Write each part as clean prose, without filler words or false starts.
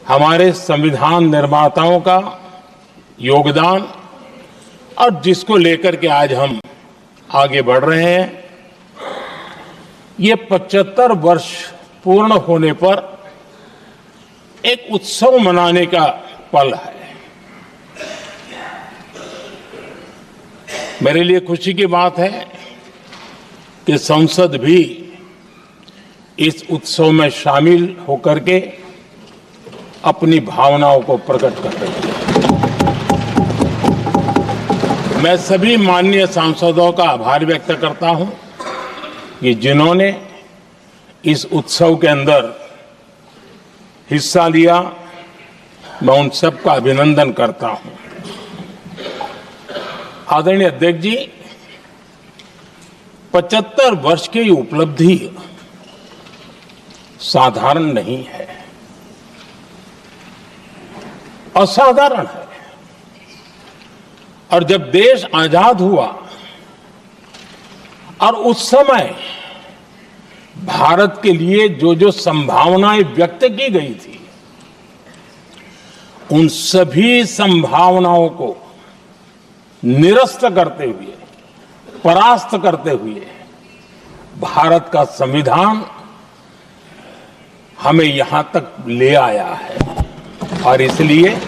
हमारे संविधान निर्माताओं का योगदान और जिसको लेकर के आज हम आगे बढ़ रहे हैं, ये 75 वर्ष पूर्ण होने पर एक उत्सव मनाने का पल है। मेरे लिए खुशी की बात है कि संसद भी इस उत्सव में शामिल होकर के अपनी भावनाओं को प्रकट कर रही है। मैं सभी माननीय सांसदों का आभार व्यक्त करता हूं कि जिन्होंने इस उत्सव के अंदर हिस्सा लिया। मैं उन सबका अभिनंदन करता हूं। आदरणीय अध्यक्ष जी, 75 वर्ष की उपलब्धि साधारण नहीं है, असाधारण है। और जब देश आजाद हुआ और उस समय भारत के लिए जो जो संभावनाएं व्यक्त की गई थी, उन सभी संभावनाओं को निरस्त करते हुए, परास्त करते हुए भारत का संविधान हमें यहां तक ले आया है। और इसलिए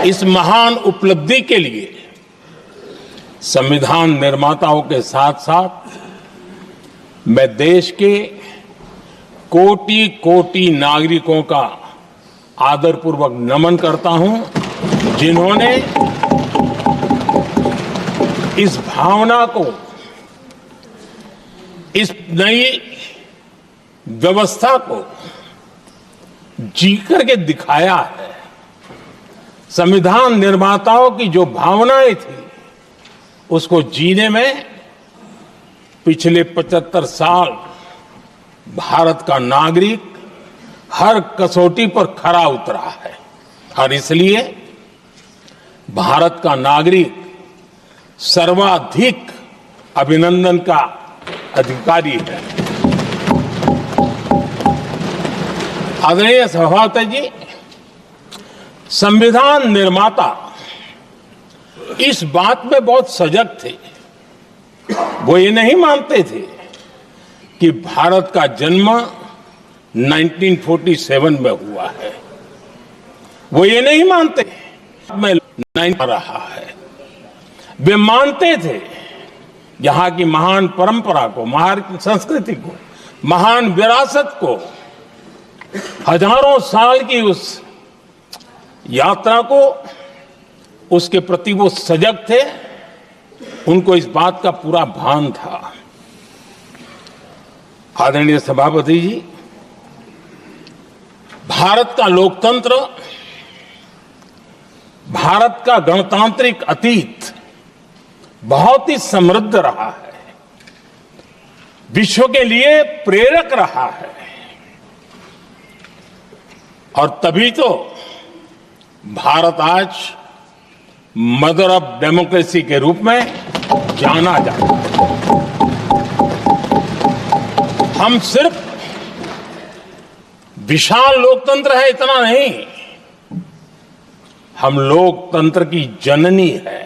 इस महान उपलब्धि के लिए संविधान निर्माताओं के साथ साथ मैं देश के कोटि कोटि नागरिकों का आदरपूर्वक नमन करता हूं, जिन्होंने इस भावना को, इस नई व्यवस्था को जी करके दिखाया है। संविधान निर्माताओं की जो भावनाएं थी, उसको जीने में पिछले 75 साल भारत का नागरिक हर कसौटी पर खरा उतरा है। और इसलिए भारत का नागरिक सर्वाधिक अभिनंदन का अधिकारी है। आदरणीय सभापति जी, संविधान निर्माता इस बात में बहुत सजग थे। वो ये नहीं मानते थे कि भारत का जन्म 1947 में हुआ है। वो ये नहीं मानते में नहीं रहा है। वे मानते थे यहां की महान परंपरा को, महान संस्कृति को, महान विरासत को, हजारों साल की उस यात्रा को, उसके प्रति वो सजग थे। उनको इस बात का पूरा भान था। आदरणीय सभापति जी, भारत का लोकतंत्र, भारत का गणतांत्रिक अतीत बहुत ही समृद्ध रहा है, विश्व के लिए प्रेरक रहा है। और तभी तो भारत आज मदर ऑफ डेमोक्रेसी के रूप में जाना जाता है। हम सिर्फ विशाल लोकतंत्र है इतना नहीं, हम लोकतंत्र की जननी है।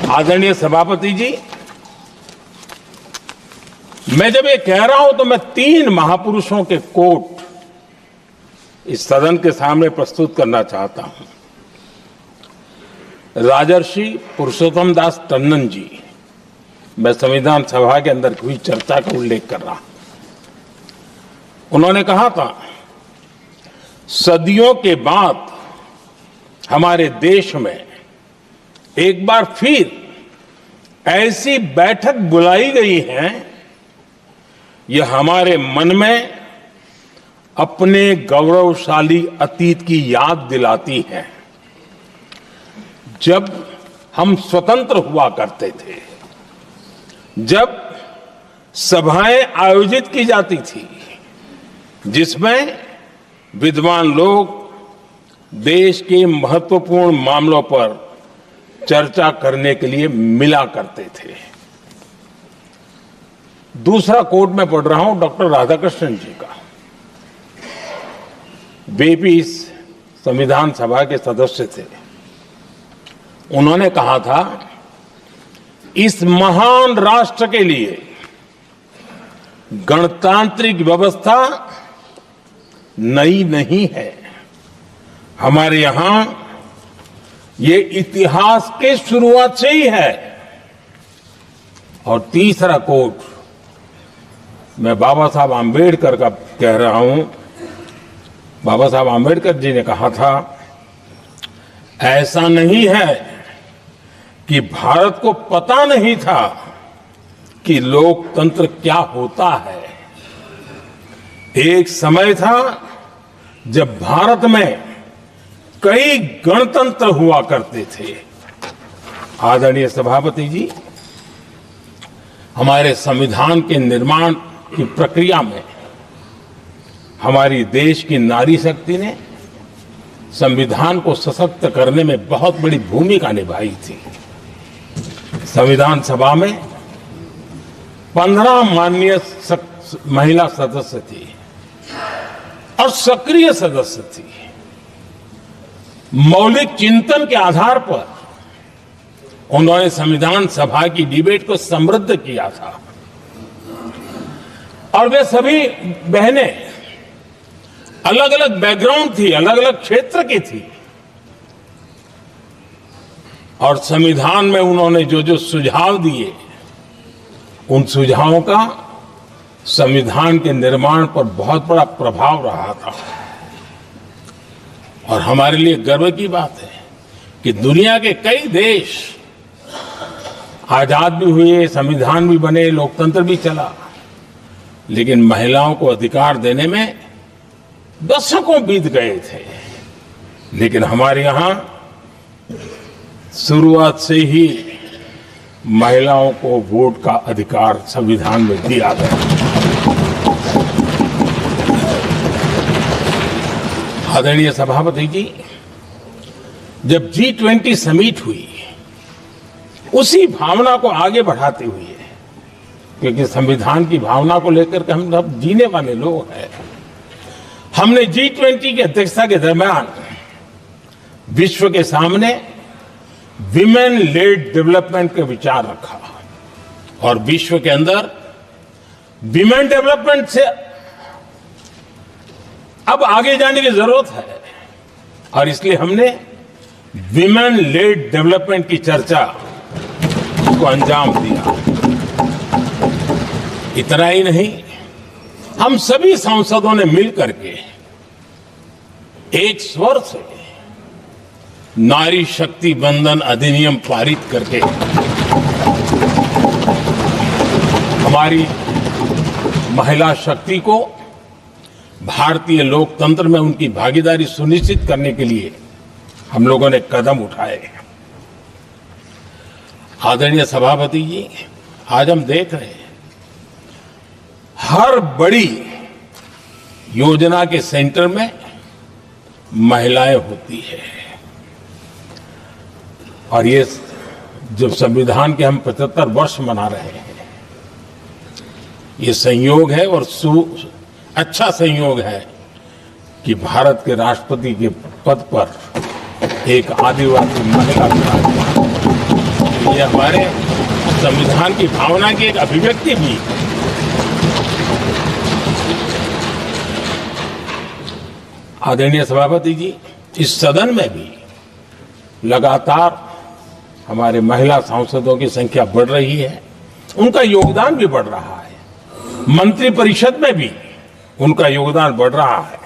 आदरणीय सभापति जी, मैं जब ये कह रहा हूं तो मैं 3 महापुरुषों के कोट इस सदन के सामने प्रस्तुत करना चाहता हूं। राजर्षि पुरुषोत्तम दास टंडन जी, मैं संविधान सभा के अंदर हुई चर्चा का उल्लेख कर रहा हूं। उन्होंने कहा था, सदियों के बाद हमारे देश में एक बार फिर ऐसी बैठक बुलाई गई है, यह हमारे मन में अपने गौरवशाली अतीत की याद दिलाती है, जब हम स्वतंत्र हुआ करते थे, जब सभाएं आयोजित की जाती थी, जिसमें विद्वान लोग देश के महत्वपूर्ण मामलों पर चर्चा करने के लिए मिला करते थे। दूसरा कोट में पढ़ रहा हूं डॉक्टर राधाकृष्णन जी का। वे भी इस संविधान सभा के सदस्य थे। उन्होंने कहा था, इस महान राष्ट्र के लिए गणतांत्रिक व्यवस्था नई नहीं है। हमारे यहां ये इतिहास के शुरुआत से ही है। और तीसरा कोट मैं बाबा साहब आंबेडकर का कह रहा हूं। बाबा साहब आंबेडकर जी ने कहा था, ऐसा नहीं है कि भारत को पता नहीं था कि लोकतंत्र क्या होता है। एक समय था जब भारत में कई गणतंत्र हुआ करते थे। आदरणीय सभापति जी, हमारे संविधान के निर्माण की प्रक्रिया में हमारी देश की नारी शक्ति ने संविधान को सशक्त करने में बहुत बड़ी भूमिका निभाई थी। संविधान सभा में 15 माननीय महिला सदस्य थी और सक्रिय सदस्य थी। मौलिक चिंतन के आधार पर उन्होंने संविधान सभा की डिबेट को समृद्ध किया था। और वे सभी बहनें अलग अलग बैकग्राउंड थी, अलग अलग क्षेत्र की थी। और संविधान में उन्होंने जो जो सुझाव दिए, उन सुझावों का संविधान के निर्माण पर बहुत बड़ा प्रभाव रहा था। और हमारे लिए गर्व की बात है कि दुनिया के कई देश आजाद भी हुए, संविधान भी बने, लोकतंत्र भी चला, लेकिन महिलाओं को अधिकार देने में दशकों बीत गए थे। लेकिन हमारे यहां शुरुआत से ही महिलाओं को वोट का अधिकार संविधान में दिया गया। आदरणीय सभापति जी, जब G20 समिट हुई, उसी भावना को आगे बढ़ाते हुए, क्योंकि संविधान की भावना को लेकर के हम सब जीने वाले लोग हैं, हमने G20 की अध्यक्षता के दरमियान विश्व के सामने विमेन लेड डेवलपमेंट का विचार रखा। और विश्व के अंदर विमेन डेवलपमेंट से अब आगे जाने की जरूरत है। और इसलिए हमने विमेन लेड डेवलपमेंट की चर्चा को अंजाम दिया। इतना ही नहीं, हम सभी सांसदों ने मिलकर के एक स्वर से नारी शक्ति बंधन अधिनियम पारित करके हमारी महिला शक्ति को भारतीय लोकतंत्र में उनकी भागीदारी सुनिश्चित करने के लिए हम लोगों ने कदम उठाए। आदरणीय सभापति जी, आज हम देख रहे हैं हर बड़ी योजना के सेंटर में महिलाएं होती है। और ये जब संविधान के हम 75 वर्ष मना रहे हैं, ये संयोग है और अच्छा संयोग है कि भारत के राष्ट्रपति के पद पर एक आदिवासी महिला विराजमान। ये हमारे संविधान की भावना की एक अभिव्यक्ति भी है। आदरणीय सभापति जी, इस सदन में भी लगातार हमारे महिला सांसदों की संख्या बढ़ रही है, उनका योगदान भी बढ़ रहा है। मंत्रिपरिषद में भी उनका योगदान बढ़ रहा है।